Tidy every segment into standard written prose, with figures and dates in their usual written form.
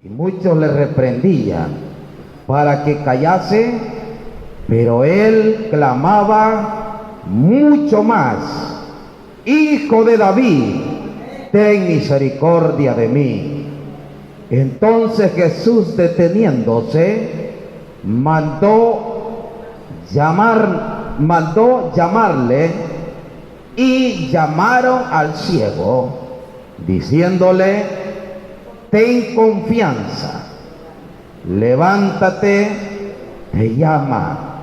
y muchos le reprendían para que callase, pero él clamaba mucho más: Hijo de David, ten misericordia de mí. Entonces Jesús, deteniéndose, mandó llamarle, y llamaron al ciego, diciéndole: ten confianza, levántate, te llama.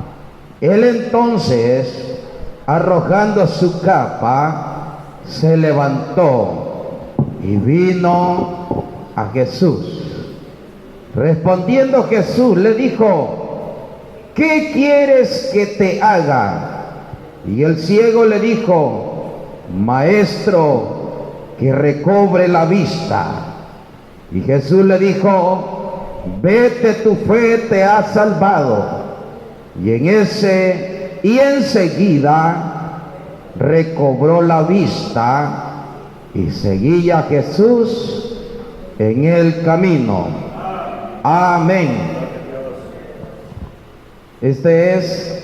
Él entonces, arrojando su capa, se levantó y vino a Jesús. Respondiendo Jesús le dijo: ¿qué quieres que te haga? Y el ciego le dijo: Maestro, que recobre la vista. Y Jesús le dijo: vete, tu fe te ha salvado. Y enseguida recobró la vista y seguía a Jesús en el camino. Amén. Este es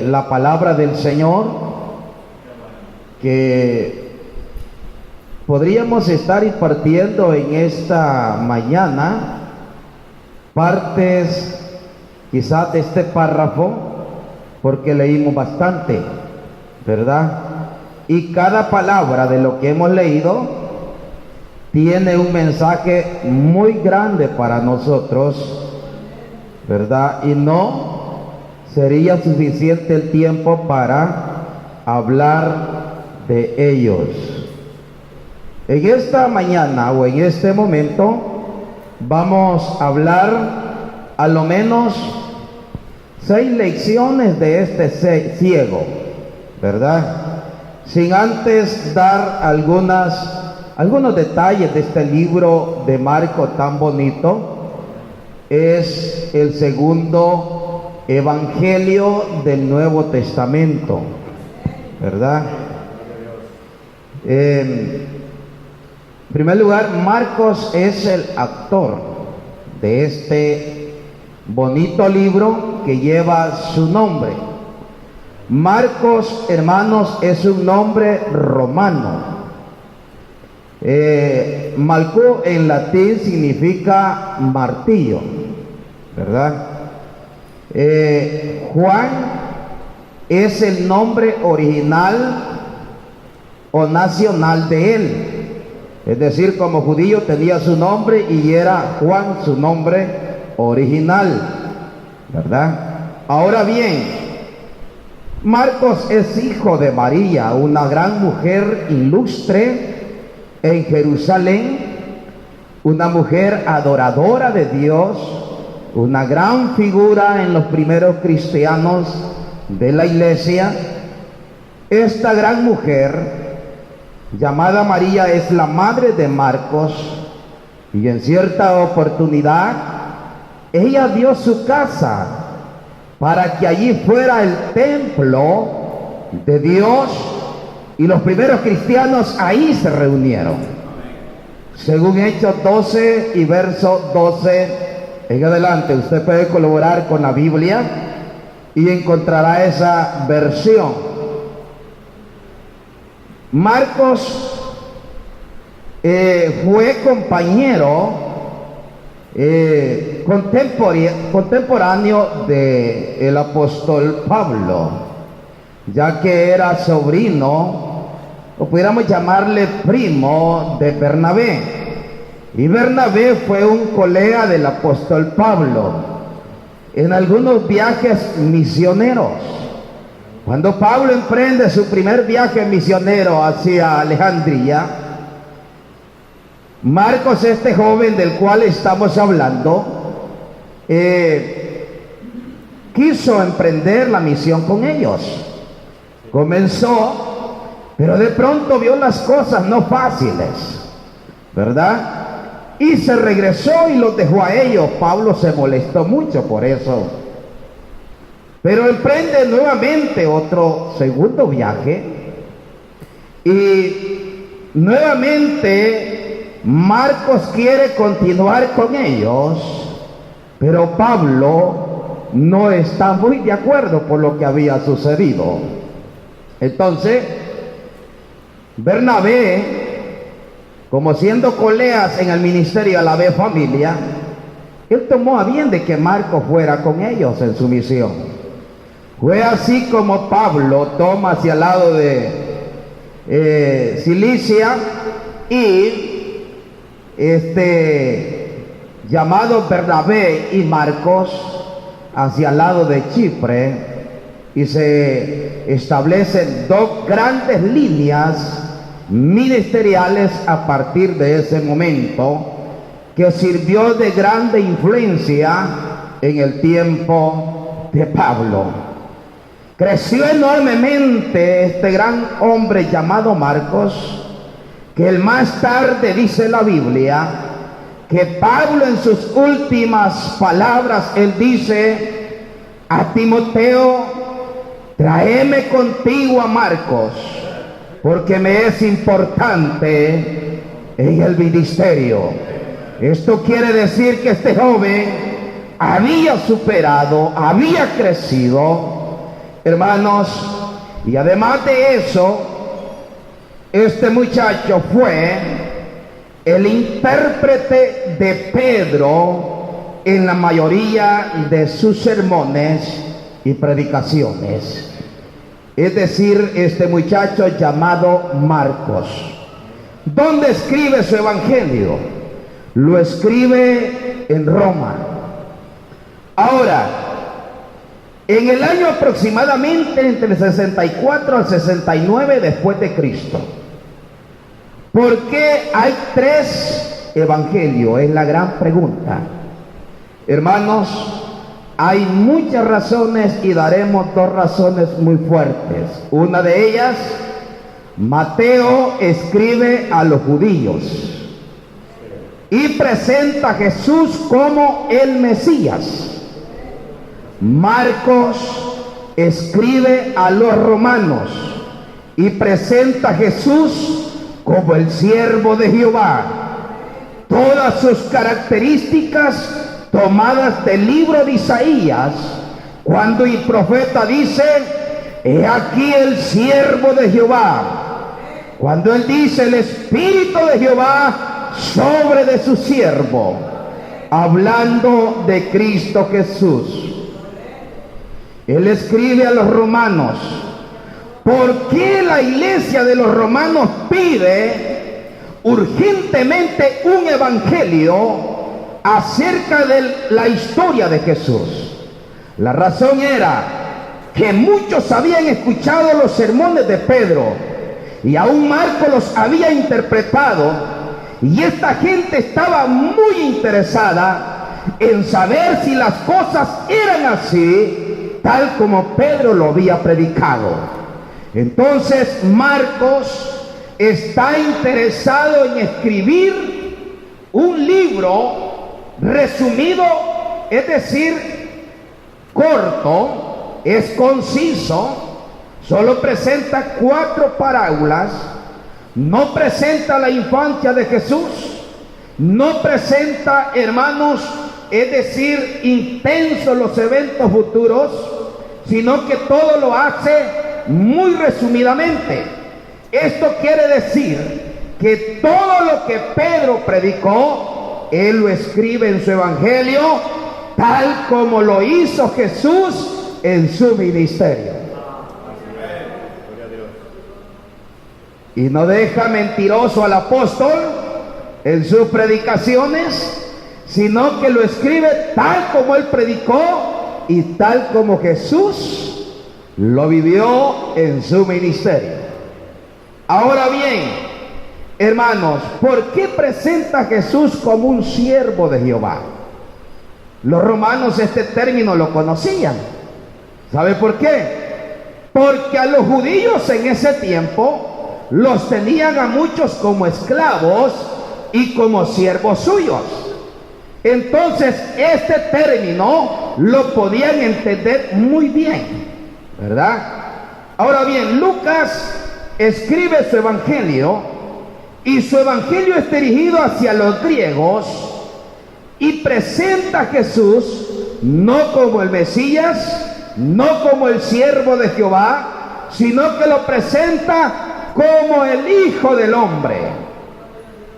la palabra del Señor, que podríamos estar impartiendo en esta mañana partes quizás de este párrafo, porque leímos bastante, ¿verdad? Y cada palabra de lo que hemos leído tiene un mensaje muy grande para nosotros, ¿verdad? Y no sería suficiente el tiempo para hablar de ellos. En esta mañana o en este momento vamos a hablar a lo menos 6 lecciones de este ciego, ¿verdad? Sin antes dar algunos detalles de este libro de Marcos tan bonito. Es el segundo evangelio del Nuevo Testamento, ¿verdad? En primer lugar, Marcos es el autor de este bonito libro que lleva su nombre. Marcos, hermanos, es un nombre romano. Malco en latín significa martillo, ¿verdad? Juan es el nombre original o nacional de él. Es decir, como judío tenía su nombre y era Juan su nombre original, ¿verdad? Ahora bien, Marcos es hijo de María, una gran mujer ilustre en Jerusalén, una mujer adoradora de Dios, una gran figura en los primeros cristianos de la iglesia. Esta gran mujer llamada María es la madre de Marcos, y en cierta oportunidad ella dio su casa para que allí fuera el templo de Dios, y los primeros cristianos ahí se reunieron. Según Hechos 12 y verso 12 en adelante, usted puede colaborar con la Biblia y encontrará esa versión. Marcos fue compañero contemporáneo del apóstol Pablo, ya que era sobrino, o pudiéramos llamarle primo, de Bernabé. Y Bernabé fue un colega del apóstol Pablo en algunos viajes misioneros. Cuando Pablo emprende su primer viaje misionero hacia Alejandría, Marcos, este joven del cual estamos hablando, quiso emprender la misión con ellos. Comenzó, pero de pronto vio las cosas no fáciles, ¿verdad? Y se regresó y los dejó a ellos. Pablo se molestó mucho por eso, pero emprende nuevamente otro segundo viaje, y nuevamente Marcos quiere continuar con ellos, pero Pablo no está muy de acuerdo por lo que había sucedido. Entonces, Bernabé, como siendo colegas en el ministerio a la vez familia, él tomó a bien de que Marcos fuera con ellos en su misión. Fue así como Pablo toma hacia el lado de Cilicia y llamado Bernabé y Marcos hacia el lado de Chipre, y se establecen dos grandes líneas ministeriales a partir de ese momento, que sirvió de grande influencia en el tiempo de Pablo. Creció enormemente este gran hombre llamado Marcos, que él más tarde dice la Biblia que Pablo en sus últimas palabras, él dice a Timoteo: tráeme contigo a Marcos, porque me es importante en el ministerio. Esto quiere decir que este joven había superado, había crecido, hermanos, y además de eso, este muchacho fue el intérprete de Pedro en la mayoría de sus sermones y predicaciones. Es decir, este muchacho llamado Marcos, ¿dónde escribe su evangelio? Lo escribe en Roma. Ahora, en el año aproximadamente entre el 64 al 69 después de Cristo. ¿Por qué hay 3 evangelios? Es la gran pregunta. Hermanos, hay muchas razones y daremos 2 razones muy fuertes. Una de ellas, Mateo escribe a los judíos y presenta a Jesús como el Mesías. Marcos escribe a los romanos y presenta a Jesús como el siervo de Jehová. Todas sus características tomadas del libro de Isaías, cuando el profeta dice: he aquí el siervo de Jehová. Cuando él dice: el espíritu de Jehová sobre de su siervo, hablando de Cristo Jesús. Él escribe a los romanos. ¿Por qué la iglesia de los romanos pide urgentemente un evangelio acerca de la historia de Jesús? La razón era que muchos habían escuchado los sermones de Pedro y aún Marcos los había interpretado, y esta gente estaba muy interesada en saber si las cosas eran así, tal como Pedro lo había predicado. Entonces Marcos está interesado en escribir un libro resumido, es decir, corto, es conciso, solo presenta 4 parábolas, no presenta la infancia de Jesús, no presenta, hermanos, es decir, intensos los eventos futuros, sino que todo lo hace muy resumidamente. Esto quiere decir que todo lo que Pedro predicó, él lo escribe en su evangelio, tal como lo hizo Jesús en su ministerio. Y no deja mentiroso al apóstol en sus predicaciones, sino que lo escribe tal como él predicó y tal como Jesús lo vivió en su ministerio. Ahora bien, hermanos, ¿por qué presenta a Jesús como un siervo de Jehová? Los romanos este término lo conocían. ¿Sabe por qué? Porque a los judíos en ese tiempo los tenían a muchos como esclavos y como siervos suyos. Entonces este término lo podían entender muy bien, ¿verdad? Ahora bien, Lucas escribe su evangelio Y su evangelio es dirigido hacia los griegos y presenta a Jesús no como el Mesías, no como el siervo de Jehová, sino que lo presenta como el Hijo del Hombre.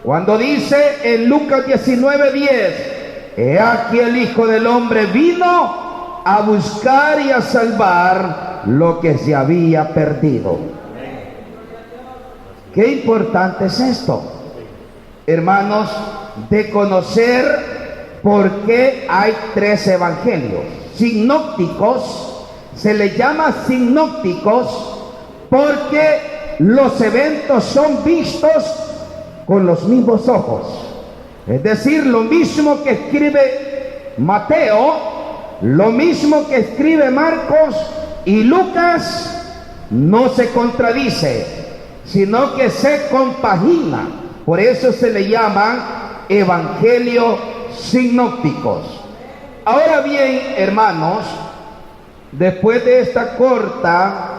Cuando dice en Lucas 19:10, he aquí el Hijo del Hombre vino a buscar y a salvar lo que se había perdido. Qué importante es esto, hermanos, de conocer por qué hay 3 evangelios. Sinópticos, se les llama sinópticos porque los eventos son vistos con los mismos ojos. Es decir, lo mismo que escribe Mateo, lo mismo que escribe Marcos y Lucas, no se contradice, sino que se compagina. Por eso se le llaman evangelios sinópticos. Ahora bien, hermanos, después de esta corta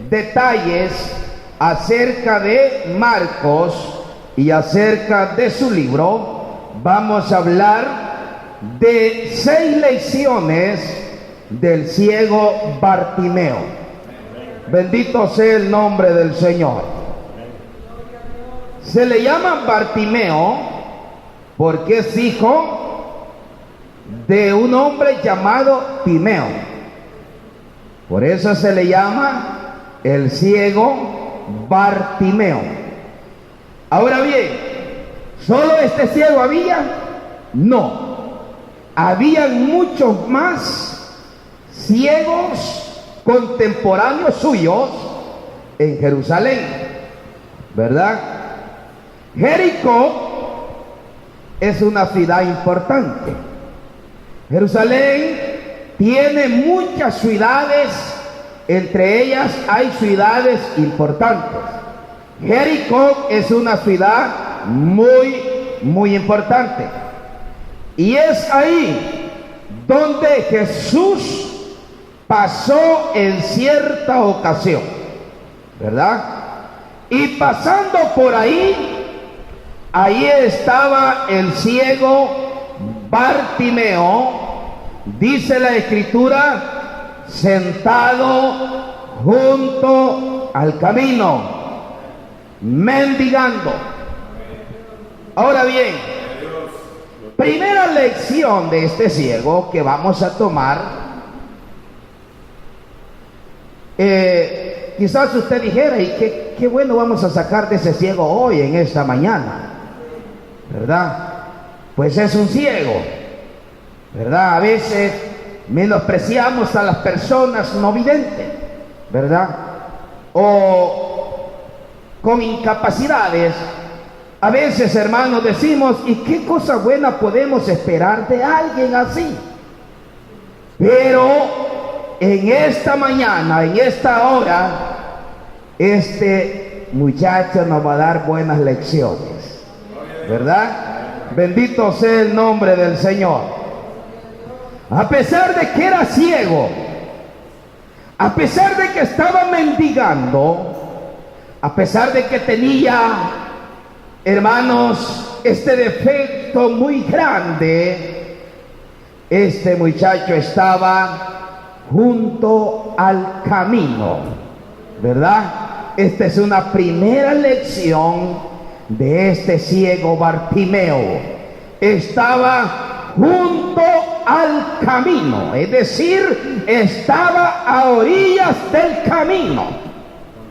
detalles acerca de Marcos y acerca de su libro, vamos a hablar de 6 lecciones del ciego Bartimeo. Bendito sea el nombre del Señor. Se le llama Bartimeo porque es hijo de un hombre llamado Timeo. Por eso se le llama el ciego Bartimeo. Ahora bien, ¿solo este ciego había? No. Habían muchos más ciegos contemporáneos suyos en Jerusalén, ¿verdad? Jericó es una ciudad importante. Jerusalén tiene muchas ciudades, entre ellas hay ciudades importantes. Jericó es una ciudad muy importante. Y es ahí donde Jesús pasó en cierta ocasión, ¿verdad? Y pasando por ahí estaba el ciego Bartimeo, dice la Escritura, sentado junto al camino, mendigando. Ahora bien, primera lección de este ciego que vamos a tomar. Quizás usted dijera, y qué bueno vamos a sacar de ese ciego hoy, en esta mañana, ¿verdad? Pues es un ciego, ¿verdad? A veces menospreciamos a las personas no videntes, ¿verdad? O con incapacidades. A veces, hermanos, decimos, ¿y qué cosa buena podemos esperar de alguien así? Pero en esta mañana, en esta hora, este muchacho nos va a dar buenas lecciones, ¿verdad? Bendito sea el nombre del Señor. A pesar de que era ciego, a pesar de que estaba mendigando, a pesar de que tenía, hermanos, este defecto muy grande, este muchacho estaba junto al camino, ¿verdad? Esta es una primera lección de este ciego Bartimeo. Estaba junto al camino, es decir, estaba a orillas del camino,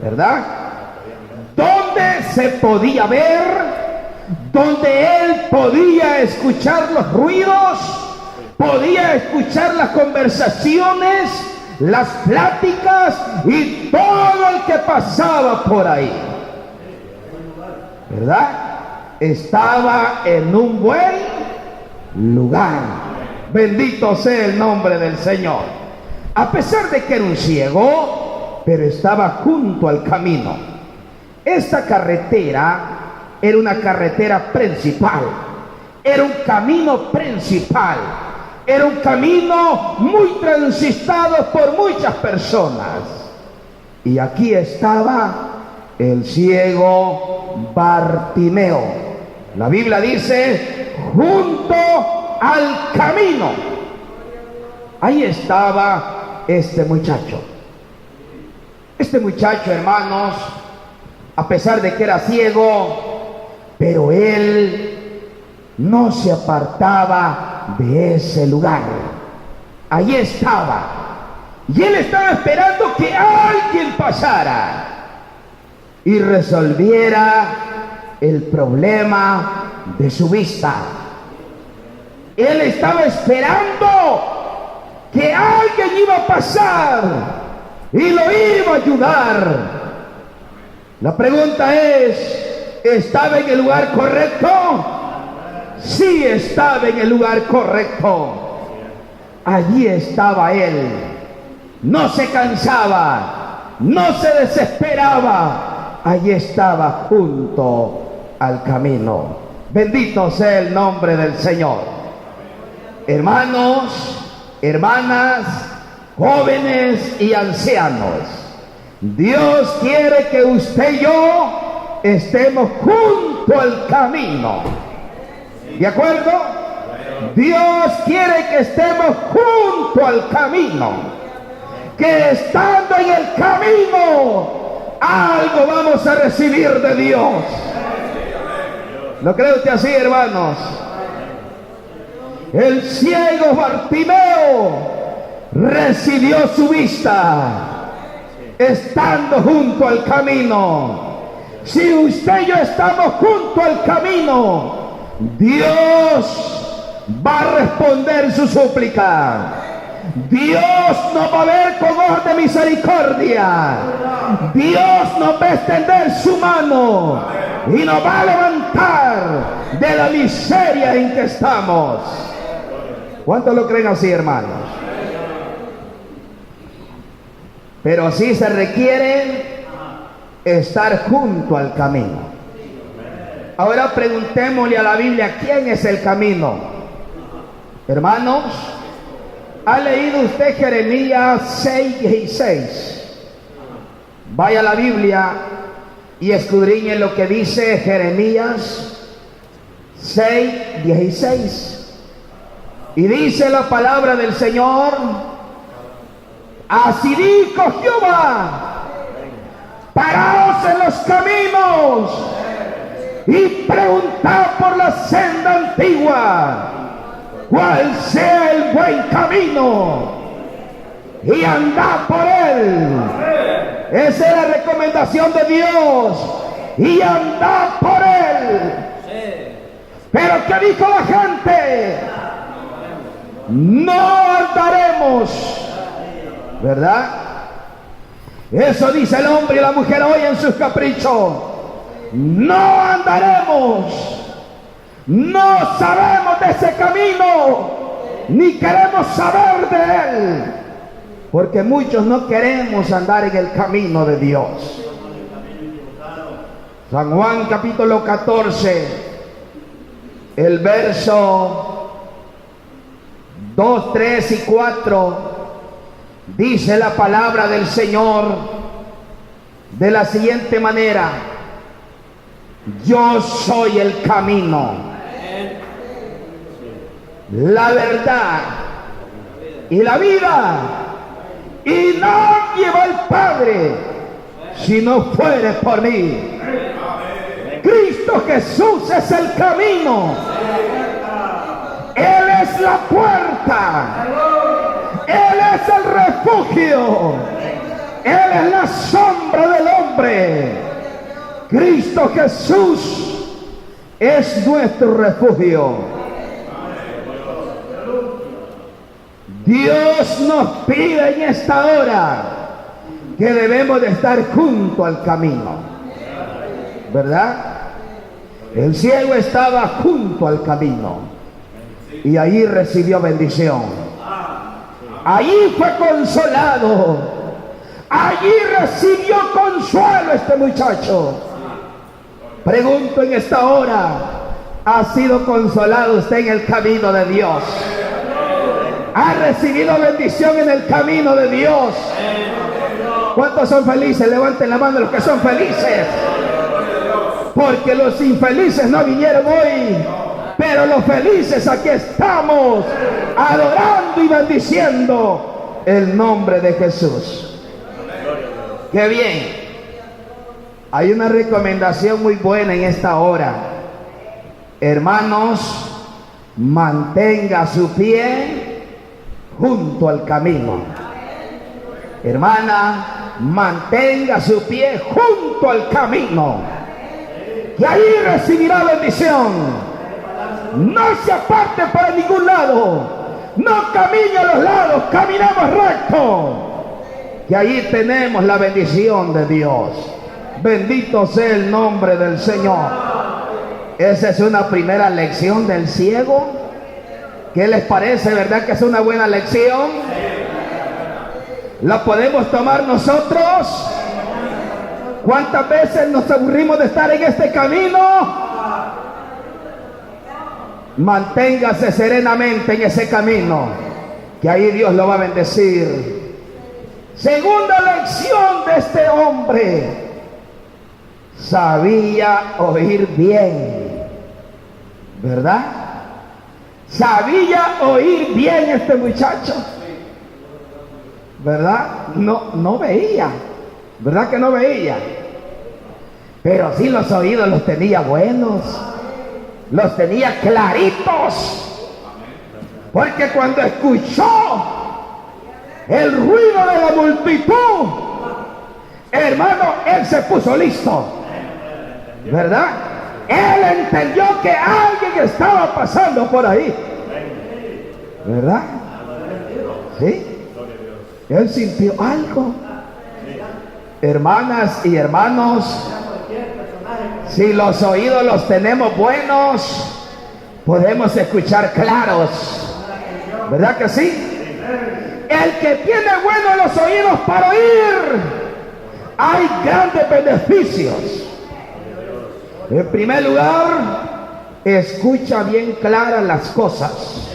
¿verdad? Donde se podía ver, donde él podía escuchar los ruidos, podía escuchar las conversaciones, las pláticas y todo el que pasaba por ahí, ¿verdad? Estaba en un buen lugar. Bendito sea el nombre del Señor. A pesar de que era un ciego, pero estaba junto al camino. Esta carretera era una carretera principal, era un camino principal. Era un camino muy transitado por muchas personas. Y aquí estaba el ciego Bartimeo. La Biblia dice, junto al camino. Ahí estaba este muchacho. Este muchacho, hermanos, a pesar de que era ciego, pero él no se apartaba de ese lugar. Allí estaba. Y él estaba esperando que alguien pasara y resolviera el problema de su vista. Él estaba esperando que alguien iba a pasar y lo iba a ayudar. La pregunta es, ¿estaba en el lugar correcto? Sí, estaba en el lugar correcto. Allí estaba él. No se cansaba, no se desesperaba. Allí estaba junto al camino. Bendito sea el nombre del Señor. Hermanos, hermanas, jóvenes y ancianos, Dios quiere que usted y yo estemos junto al camino. ¿De acuerdo? Dios quiere que estemos junto al camino. Que estando en el camino, algo vamos a recibir de Dios. ¿No cree usted así, hermanos? El ciego Bartimeo recibió su vista estando junto al camino. Si usted y yo estamos junto al camino, Dios va a responder su súplica. Dios nos va a ver con ojos de misericordia. Dios nos va a extender su mano y nos va a levantar de la miseria en que estamos. ¿Cuántos lo creen así, hermanos? Pero sí se requiere estar junto al camino. Ahora preguntémosle a la Biblia, ¿quién es el camino? Hermanos, ¿ha leído usted Jeremías 6:16? Vaya a la Biblia y escudriñe lo que dice Jeremías 6:16. Y dice la palabra del Señor: así dijo Jehová, paraos en los caminos y preguntad por la senda antigua, cuál sea el buen camino, y andad por él. Esa es la recomendación de Dios, y andad por él. Pero ¿qué dijo la gente? No andaremos, ¿verdad? Eso dice el hombre y la mujer hoy en sus caprichos. No andaremos, no sabemos de ese camino, ni queremos saber de él, porque muchos no queremos andar en el camino de Dios. San Juan capítulo 14, el verso 2, 3 y 4, dice la palabra del Señor de la siguiente manera: yo soy el camino, la verdad y la vida, y nadie va al Padre si no fuere por mí. Cristo Jesús es el camino, Él es la puerta, Él es el refugio, Él es la sombra del hombre. Cristo Jesús es nuestro refugio. Dios nos pide en esta hora que debemos de estar junto al camino, ¿verdad? El ciego estaba junto al camino y allí recibió bendición. Allí fue consolado. Allí recibió consuelo este muchacho. Pregunto en esta hora, ¿ha sido consolado usted en el camino de Dios? ¿Ha recibido bendición en el camino de Dios? ¿Cuántos son felices? Levanten la mano los que son felices. Porque los infelices no vinieron hoy, pero los felices aquí estamos, adorando y bendiciendo el nombre de Jesús. ¡Qué bien! Hay una recomendación muy buena en esta hora. Hermanos, mantenga su pie junto al camino. Hermana, mantenga su pie junto al camino, que ahí recibirá bendición. No se aparte para ningún lado, no camine a los lados, caminamos recto, que ahí tenemos la bendición de Dios. Bendito sea el nombre del Señor. Esa es una primera lección del ciego. ¿Qué les parece? ¿Verdad que es una buena lección? ¿La podemos tomar nosotros? ¿Cuántas veces nos aburrimos de estar en este camino? Manténgase serenamente en ese camino, que ahí Dios lo va a bendecir. Segunda lección de este hombre: sabía oír bien, ¿verdad? Sabía oír bien este muchacho, ¿verdad? No veía, ¿verdad que no veía? Pero sí los oídos los tenía buenos, los tenía claritos, porque cuando escuchó el ruido de la multitud, hermano, él se puso listo, ¿verdad? Él entendió que alguien estaba pasando por ahí, ¿verdad? ¿Sí? Él sintió algo. Hermanas y hermanos, si los oídos los tenemos buenos, podemos escuchar claros, ¿verdad que sí? El que tiene buenos los oídos para oír, hay grandes beneficios. En primer lugar, escucha bien claras las cosas,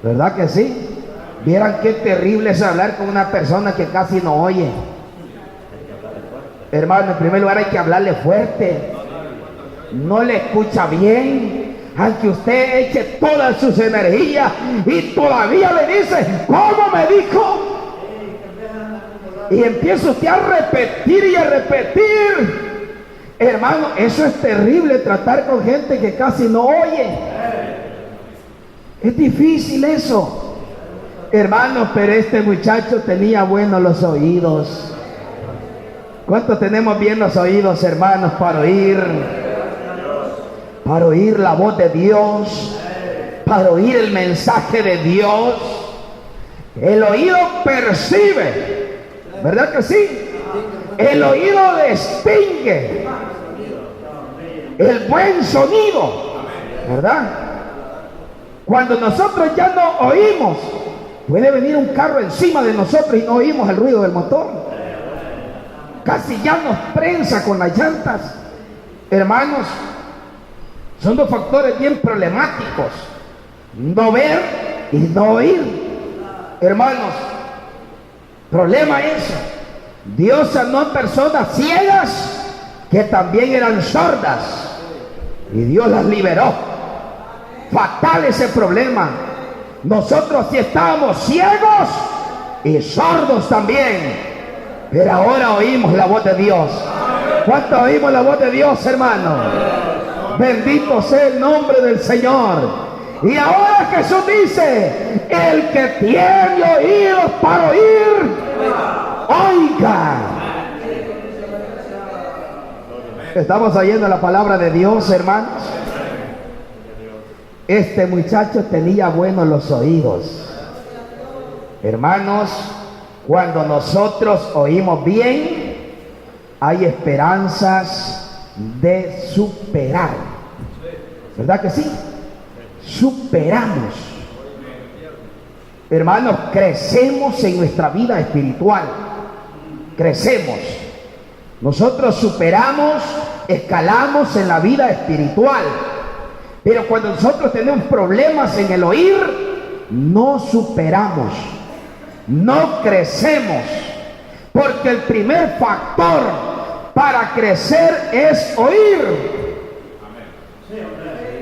¿verdad que sí? Vieran qué terrible es hablar con una persona que casi no oye. Hermano, en primer lugar hay que hablarle fuerte. No le escucha bien, aunque usted eche todas sus energías y todavía le dice, ¿cómo me dijo? Y empieza usted a repetir y a repetir. Hermano, eso es terrible, tratar con gente que casi no oye. Es difícil eso, hermanos, pero este muchacho tenía buenos los oídos. ¿Cuántos tenemos bien los oídos, hermanos, para oír? Para oír la voz de Dios, para oír el mensaje de Dios. El oído percibe, ¿verdad que sí? El oído distingue el buen sonido, ¿verdad? Cuando nosotros ya no oímos, puede venir un carro encima de nosotros y no oímos el ruido del motor. Casi ya nos prensa con las llantas. Hermanos, son dos factores bien problemáticos: no ver y no oír. Hermanos, problema eso. Dios sanó a personas ciegas que también eran sordas, y Dios las liberó. Fatal ese problema. Nosotros sí estábamos ciegos y sordos también, pero ahora oímos la voz de Dios. ¿Cuánto oímos la voz de Dios, hermano? Bendito sea el nombre del Señor. Y ahora Jesús dice: el que tiene oídos para oír, oiga. Estamos oyendo la palabra de Dios, hermanos. Este muchacho tenía buenos los oídos. Hermanos, cuando nosotros oímos bien, hay esperanzas de superar. ¿Verdad que sí? Superamos. Hermanos, crecemos en nuestra vida espiritual. Crecemos. Nosotros superamos, escalamos en la vida espiritual. Pero cuando nosotros tenemos problemas en el oír, no superamos, no crecemos. porque el primer factor para crecer es oír.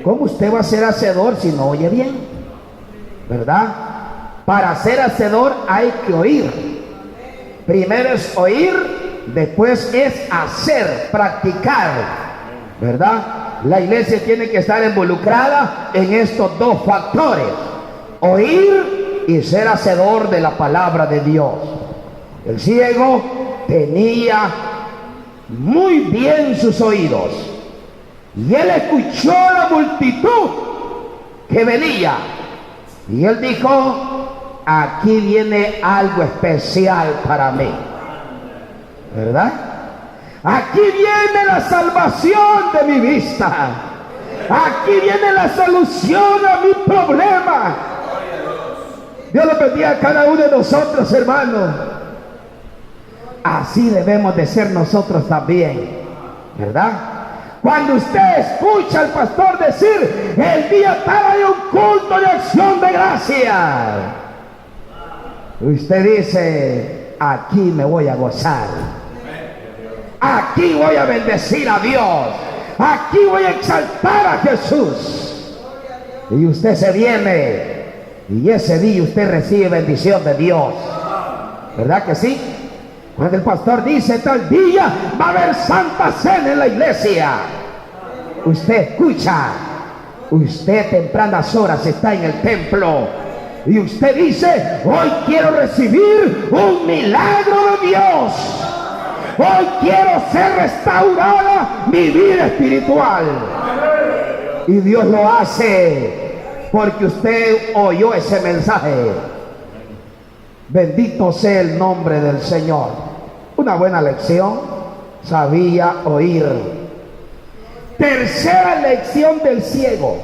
¿Cómo usted va a ser hacedor si no oye bien? ¿Verdad? Para ser hacedor hay que oír. Primero es oír, después es hacer, practicar, ¿verdad? La iglesia tiene que estar involucrada en estos dos factores: oír y ser hacedor de la palabra de Dios. El ciego tenía muy bien sus oídos y él escuchó la multitud que venía y él dijo: aquí viene algo especial para mí, ¿verdad? Aquí viene la salvación de mi vista, aquí viene la solución a mi problema. Dios lo bendiga a cada uno de nosotros, hermanos. Así debemos de ser nosotros también, ¿verdad? Cuando usted escucha al pastor decir: el día tal hay un culto de acción de gracia, usted dice: aquí me voy a gozar, aquí voy a bendecir a Dios, aquí voy a exaltar a Jesús. Y usted se viene y ese día usted recibe bendición de Dios, ¿verdad que sí? Cuando el pastor dice: tal día va a haber santa cena en la iglesia, usted escucha, usted tempranas horas está en el templo y usted dice: hoy quiero recibir un milagro de Dios, hoy quiero ser restaurada mi vida espiritual. Y Dios lo hace porque usted oyó ese mensaje. Bendito sea el nombre del Señor. Una buena lección, sabía oír. Tercera lección del ciego: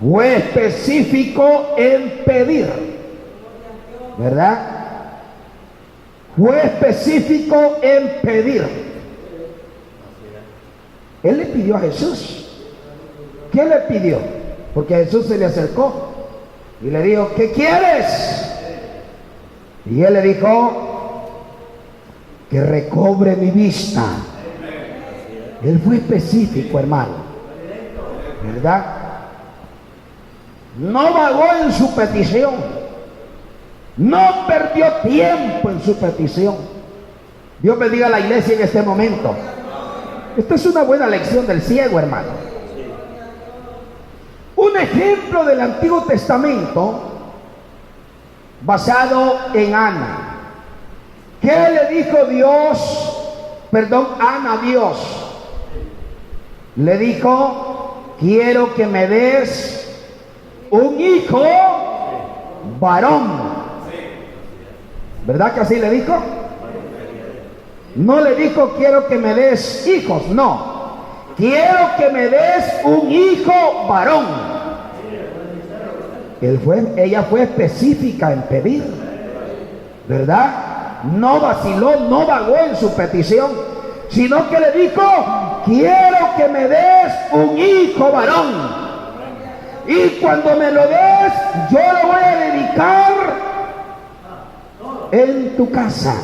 fue específico en pedir, ¿verdad? Fue específico en pedir. Él le pidió a Jesús. ¿Qué le pidió? Porque Jesús se le acercó y le dijo: ¿qué quieres? Y él le dijo: que recobre mi vista. Él fue específico, hermano, ¿verdad? No vagó en su petición, no perdió tiempo en su petición. Dios bendiga a la iglesia en este momento. Esta es una buena lección del ciego, hermano. Un ejemplo del Antiguo Testamento basado en Ana. ¿Qué le dijo Ana a Dios? Le dijo: quiero que me des un hijo varón. ¿Verdad que así le dijo? No le dijo: quiero que me des hijos, no. Quiero que me des un hijo varón. Ella fue específica en pedir, ¿verdad? No vaciló, no vagó en su petición, sino que le dijo: quiero que me des un hijo varón, y cuando me lo des yo lo voy a dedicar en tu casa,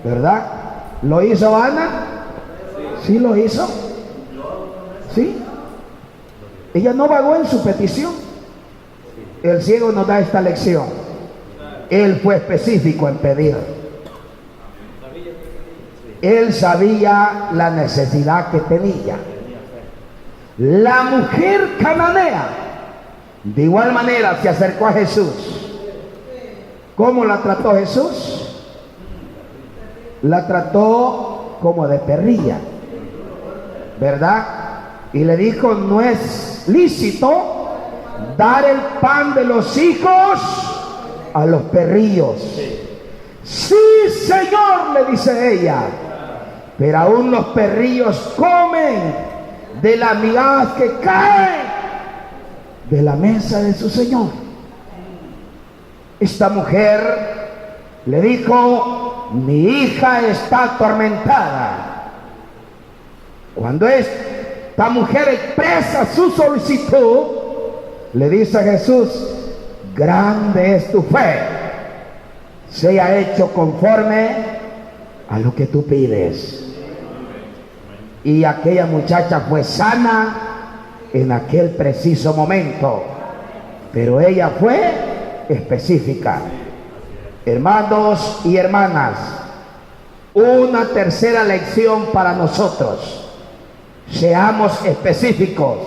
¿verdad? ¿Lo hizo Ana? ¿Sí lo hizo? ¿Sí? Ella no vagó en su petición. El ciego nos da esta lección. Él fue específico en pedir. Él sabía la necesidad que tenía. La mujer cananea de igual manera se acercó a Jesús. ¿Cómo la trató Jesús? La trató como de perrilla, ¿verdad? Y le dijo: no es lícito dar el pan de los hijos a los perrillos. Sí, Señor, le dice ella, pero aún los perrillos comen de las migajas que caen de la mesa de su Señor. Esta mujer le dijo: mi hija está atormentada. Cuando esta mujer expresa su solicitud, le dice a Jesús: grande es tu fe, sea hecho conforme a lo que tú pides. Y aquella muchacha fue sana en aquel preciso momento, pero ella fue específica. Hermanos y hermanas, una tercera lección para nosotros: seamos específicos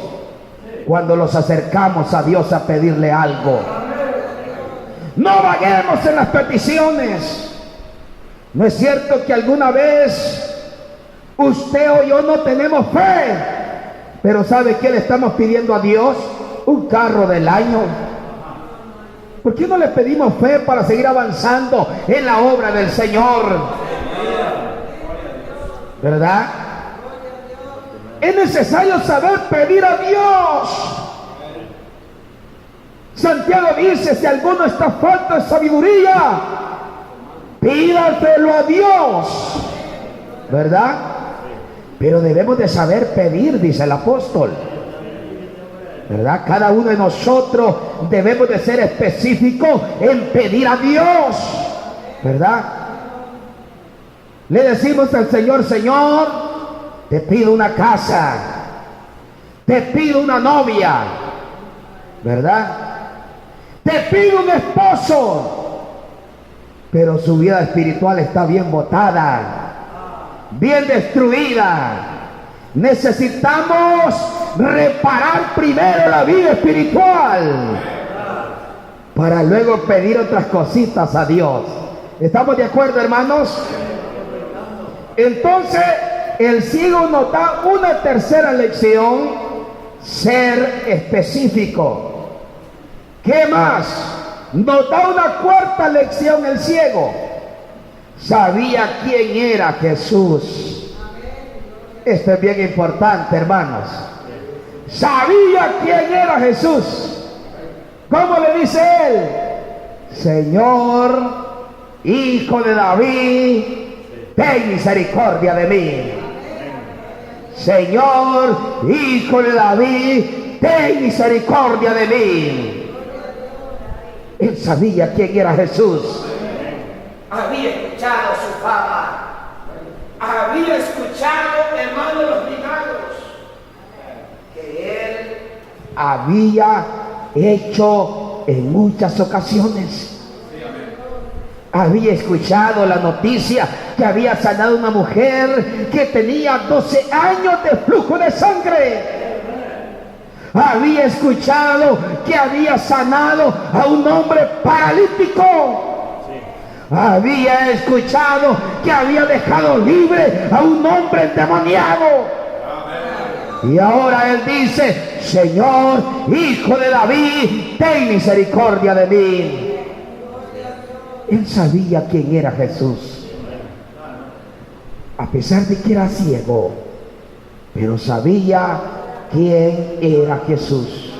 cuando nos acercamos a Dios a pedirle algo. No vaguemos en las peticiones. ¿No es cierto que alguna vez usted o yo no tenemos fe? Pero ¿sabe qué le estamos pidiendo a Dios? Un carro del año. ¿Por qué no le pedimos fe para seguir avanzando en la obra del Señor? ¿Verdad? Es necesario saber pedir a Dios. Santiago dice: si alguno está falto de sabiduría, pídaselo a Dios. ¿Verdad? Pero debemos de saber pedir, dice el apóstol. ¿Verdad? Cada uno de nosotros debemos de ser específicos en pedir a Dios. ¿Verdad? Le decimos al Señor: Señor, te pido una casa, te pido una novia, ¿verdad? Te pido un esposo, pero su vida espiritual está bien botada, bien destruida. Necesitamos reparar primero la vida espiritual para luego pedir otras cositas a Dios. ¿Estamos de acuerdo, hermanos? Entonces el ciego nos da una tercera lección: ser específico. ¿Qué más? Nos da una cuarta lección el ciego: sabía quién era Jesús. Esto es bien importante, hermanos. Sabía quién era Jesús. ¿Cómo le dice él? Señor, Hijo de David, ten misericordia de mí. Señor, Hijo de David, ten misericordia de mí. Él sabía quién era Jesús. Había escuchado su fama. Había escuchado, hermano, los milagros que él había hecho en muchas ocasiones. Había escuchado la noticia que había sanado a una mujer que tenía 12 años de flujo de sangre. Había escuchado que había sanado a un hombre paralítico. Había escuchado que había dejado libre a un hombre endemoniado. Y ahora él dice: Señor, Hijo de David, ten misericordia de mí. Él sabía quién era Jesús, a pesar de que era ciego, pero sabía quién era Jesús.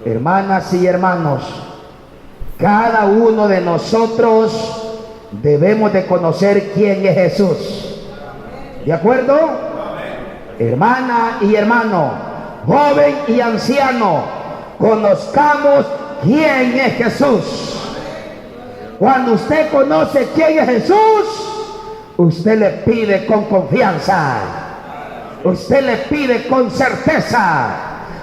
Hermanas y hermanos, cada uno de nosotros debemos de conocer quién es Jesús. ¿De acuerdo? Hermana y hermano, joven y anciano, conozcamos quién es Jesús. Cuando usted conoce quién es Jesús, usted le pide con confianza, usted le pide con certeza,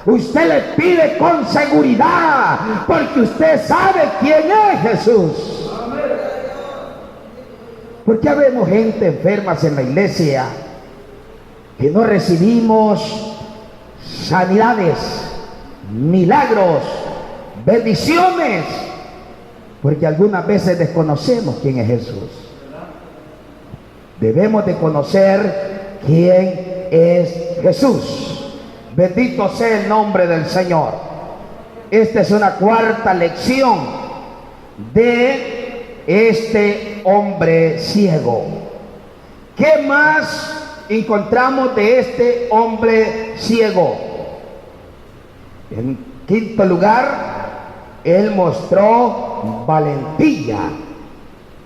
usted le pide con seguridad, porque usted sabe quién es Jesús. Porque habemos gente enfermas en la iglesia que no recibimos sanidades, milagros, bendiciones, porque algunas veces desconocemos quién es Jesús. Debemos de conocer quién es Jesús. Bendito sea el nombre del Señor. Esta es una cuarta lección de este hombre ciego. ¿Qué más encontramos de este hombre ciego? En quinto lugar, él mostró valentía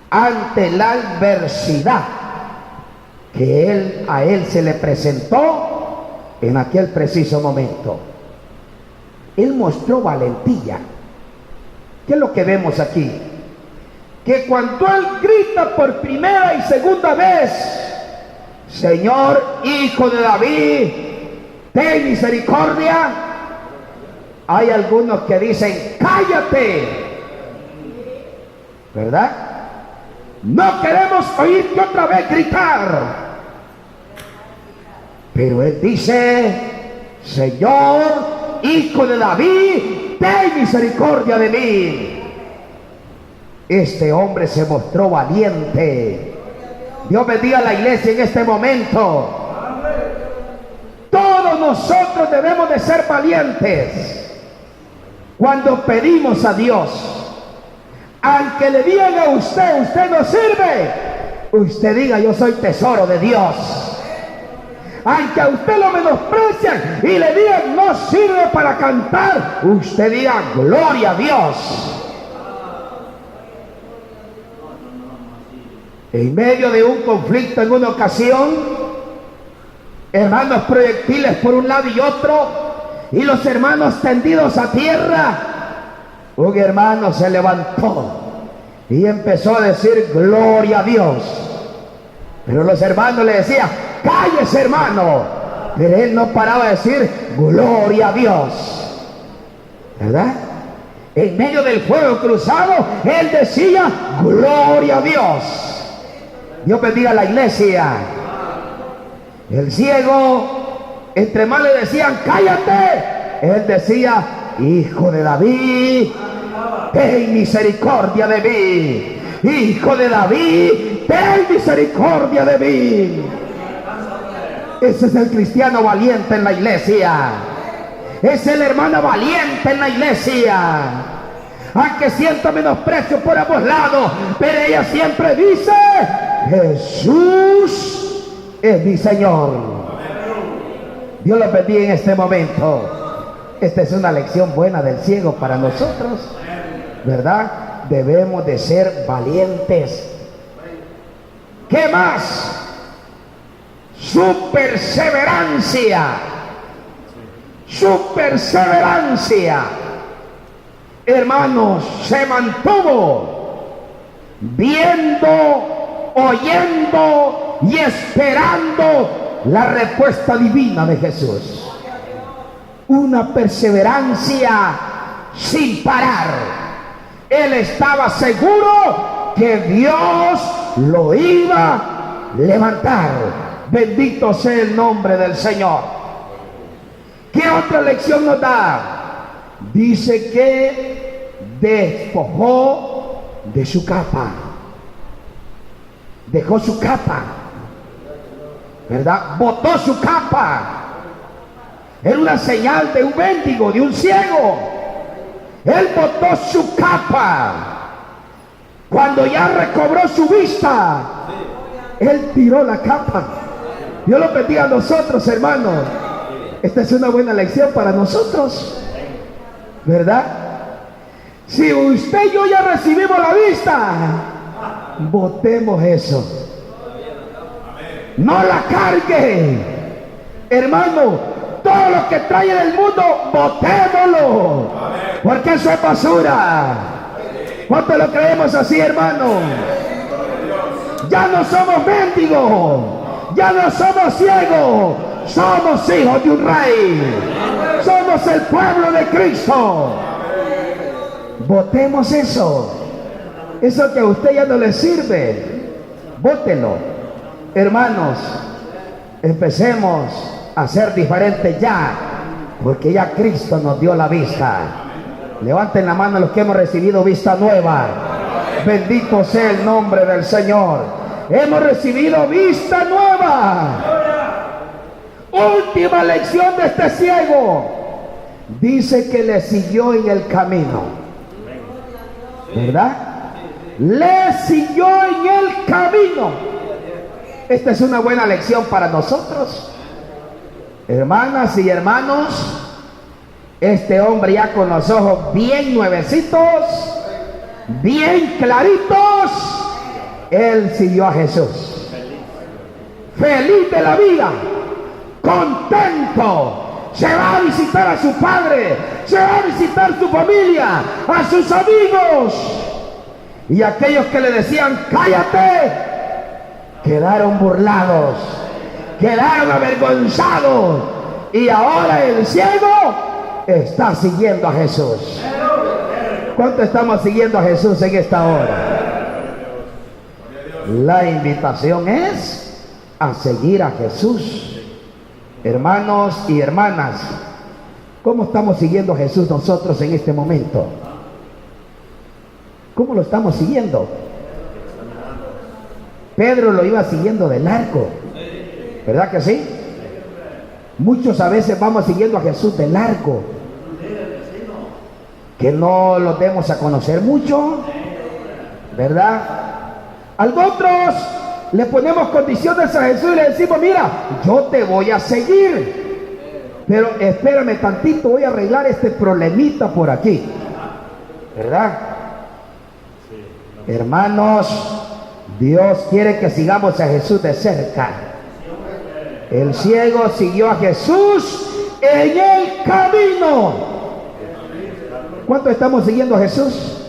ante la adversidad que a él se le presentó en aquel preciso momento. Él mostró valentía. ¿Qué es lo que vemos aquí? que cuando él grita por primera y segunda vez, Señor, Hijo de David, ten misericordia, hay algunos que dicen, cállate, ¿verdad? No queremos oírte otra vez gritar. Pero él dice, Señor, Hijo de David, ten misericordia de mí. Este hombre se mostró valiente. Dios bendiga a la iglesia en este momento. Todos nosotros debemos de ser valientes cuando pedimos a Dios. Aunque le digan a usted, usted no sirve, usted diga, yo soy tesoro de Dios. Aunque a usted lo menosprecian y le digan, no sirve para cantar, usted diga, gloria a Dios. En medio de un conflicto en una ocasión, hermanos, proyectiles por un lado y otro, y los hermanos tendidos a tierra, un hermano se levantó y empezó a decir, gloria a Dios. Pero los hermanos le decían, cállese, hermano. Pero él no paraba de decir, gloria a Dios, ¿verdad? En medio del fuego cruzado, él decía, gloria a Dios. Dios bendiga a la iglesia. El ciego, entre más le decían, cállate, él decía, Hijo de David, ten misericordia de mí. Hijo de David, ten misericordia de mí. Ese es el cristiano valiente en la iglesia. Es el hermano valiente en la iglesia. Aunque sienta menosprecio por ambos lados, pero ella siempre dice, Jesús es mi Señor. Dios los bendiga en este momento. Esta es una lección buena del ciego para nosotros, ¿verdad? Debemos de ser valientes. ¿Qué más? Su perseverancia. Su perseverancia, hermanos, se mantuvo viendo, oyendo y esperando la respuesta divina de Jesús. Una perseverancia sin parar. Él estaba seguro que Dios lo iba a levantar. Bendito sea el nombre del Señor. ¿Qué otra lección nos da? Dice que despojó de su capa. Dejó su capa, ¿verdad? Botó su capa. Era una señal de un mendigo, de un ciego. Él botó su capa. Cuando ya recobró su vista, él tiró la capa. Dios lo bendiga a nosotros, hermanos. Esta es una buena lección para nosotros, ¿verdad? Si usted y yo ya recibimos la vista, botemos eso. No la cargue, hermano. Todo lo que trae del mundo, botémoslo, porque eso es basura. ¿Cuánto lo creemos así, hermano? Ya no somos mendigos, ya no somos ciegos, somos hijos de un rey, somos el pueblo de Cristo. Botemos eso que a usted ya no le sirve, bótelo. Hermanos, empecemos a ser diferentes ya, porque ya Cristo nos dio la vista. Levanten la mano los que hemos recibido vista nueva. Bendito sea el nombre del Señor. Hemos recibido vista nueva. Última lección de este ciego. Dice que le siguió en el camino, ¿verdad? Le siguió en el camino. Esta es una buena lección para nosotros, hermanas y hermanos. Este hombre ya con los ojos bien nuevecitos, bien claritos, él siguió a Jesús. Feliz de la vida, contento. Se va a visitar a su padre, se va a visitar su familia, a sus amigos. Y aquellos que le decían cállate, quedaron burlados, quedaron avergonzados. Y ahora el ciego está siguiendo a Jesús. ¿Cuánto estamos siguiendo a Jesús en esta hora? La invitación es a seguir a Jesús. Hermanos y hermanas, ¿cómo estamos siguiendo a Jesús nosotros en este momento? ¿Cómo lo estamos siguiendo? Pedro lo iba siguiendo de largo, ¿verdad que sí? Muchos a veces vamos siguiendo a Jesús de largo, que no lo demos a conocer mucho, ¿verdad? Algunos le ponemos condiciones a Jesús y le decimos, mira, yo te voy a seguir, pero espérame tantito, voy a arreglar este problemita por aquí, ¿verdad? Hermanos, Dios quiere que sigamos a Jesús de cerca. El ciego siguió a Jesús en el camino. ¿Cuánto estamos siguiendo a Jesús?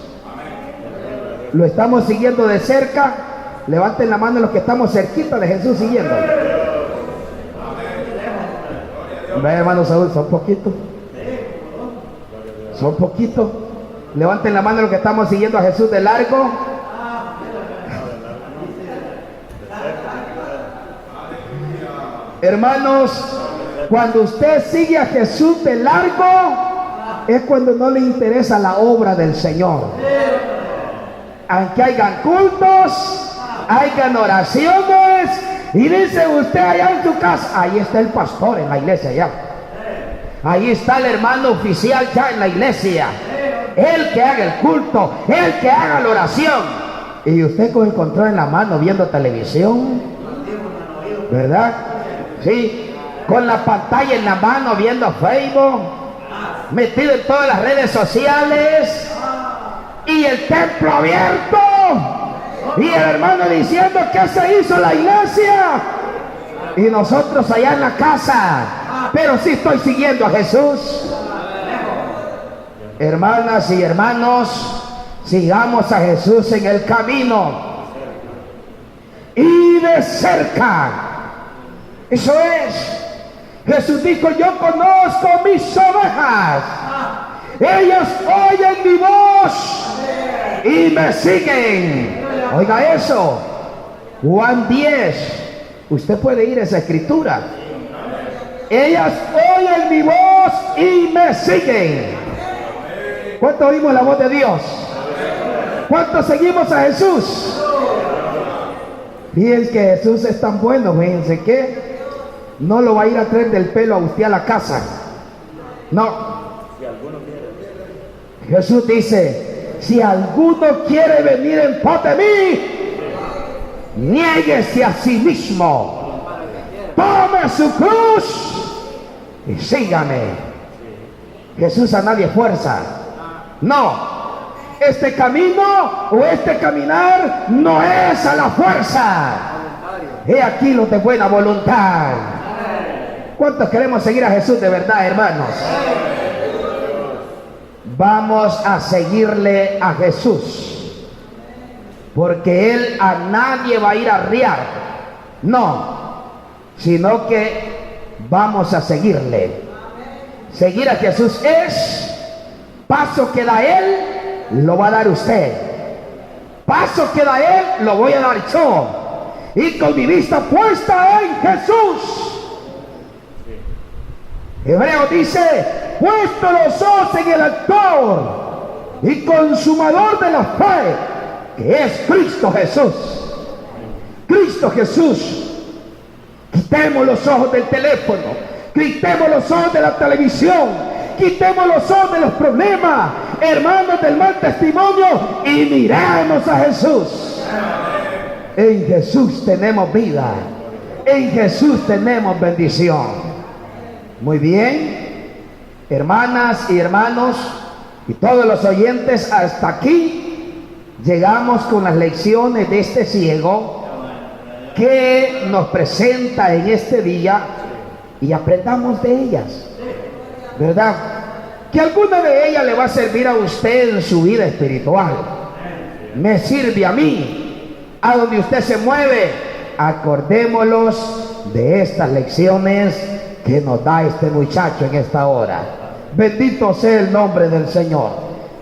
¿Lo estamos siguiendo de cerca? Levanten la mano los que estamos cerquita de Jesús siguiendo. Ve, hermano Saúl, son poquitos. Son poquitos. Levanten la mano los que estamos siguiendo a Jesús de largo. Hermanos, cuando usted sigue a Jesús de largo, es cuando no le interesa la obra del Señor. Aunque hayan cultos, hayan oraciones, y dice usted allá en su casa, ahí está el pastor en la iglesia ya. Ahí está el hermano oficial ya en la iglesia. El que haga el culto, el que haga la oración. Y usted con el control en la mano viendo televisión, ¿verdad? Sí, con la pantalla en la mano viendo Facebook, metido en todas las redes sociales, y el templo abierto, y el hermano diciendo que se hizo la iglesia, y nosotros allá en la casa, pero sí estoy siguiendo a Jesús. Hermanas y hermanos, sigamos a Jesús en el camino y de cerca. Eso es. Jesús dijo, yo conozco mis ovejas, ellas oyen mi voz y me siguen. Oiga eso, Juan 10, usted puede ir a esa escritura. Ellas oyen mi voz y me siguen. ¿Cuánto oímos la voz de Dios? ¿Cuánto seguimos a Jesús? Fíjense que Jesús es tan bueno, fíjense que no lo va a ir a traer del pelo a usted a la casa. No. Jesús dice, si alguno quiere venir en pos de mí, niéguese a sí mismo, tome su cruz y sígame. Jesús a nadie fuerza. No, este camino o este caminar no es a la fuerza. He aquí los de buena voluntad. ¿Cuántos queremos seguir a Jesús de verdad, hermanos? Vamos a seguirle a Jesús, porque Él a nadie va a ir a arriar, no, sino que vamos a seguirle. Seguir a Jesús es paso que da Él, lo va a dar usted. Paso que da Él, lo voy a dar yo. Y con mi vista puesta en Jesús. Hebreo dice, puesto los ojos en el autor y consumador de la fe, que es Cristo Jesús. Cristo Jesús. Quitemos los ojos del teléfono, quitemos los ojos de la televisión, quitemos los ojos de los problemas, hermanos, del mal testimonio, y miremos a Jesús. En Jesús tenemos vida, en Jesús tenemos bendición. Muy bien, hermanas y hermanos, y todos los oyentes, hasta aquí llegamos con las lecciones de este ciego que nos presenta en este día, y aprendamos de ellas, ¿verdad? Que alguna de ellas le va a servir a usted en su vida espiritual. me sirve a mí. A donde usted se mueve, acordémonos de estas lecciones que nos da este muchacho en esta hora. Bendito sea el nombre del Señor.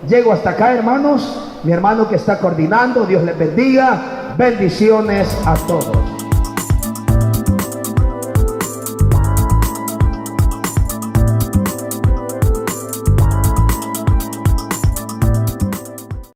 Llego hasta acá, hermanos. Mi hermano que está coordinando, Dios les bendiga. Bendiciones a todos.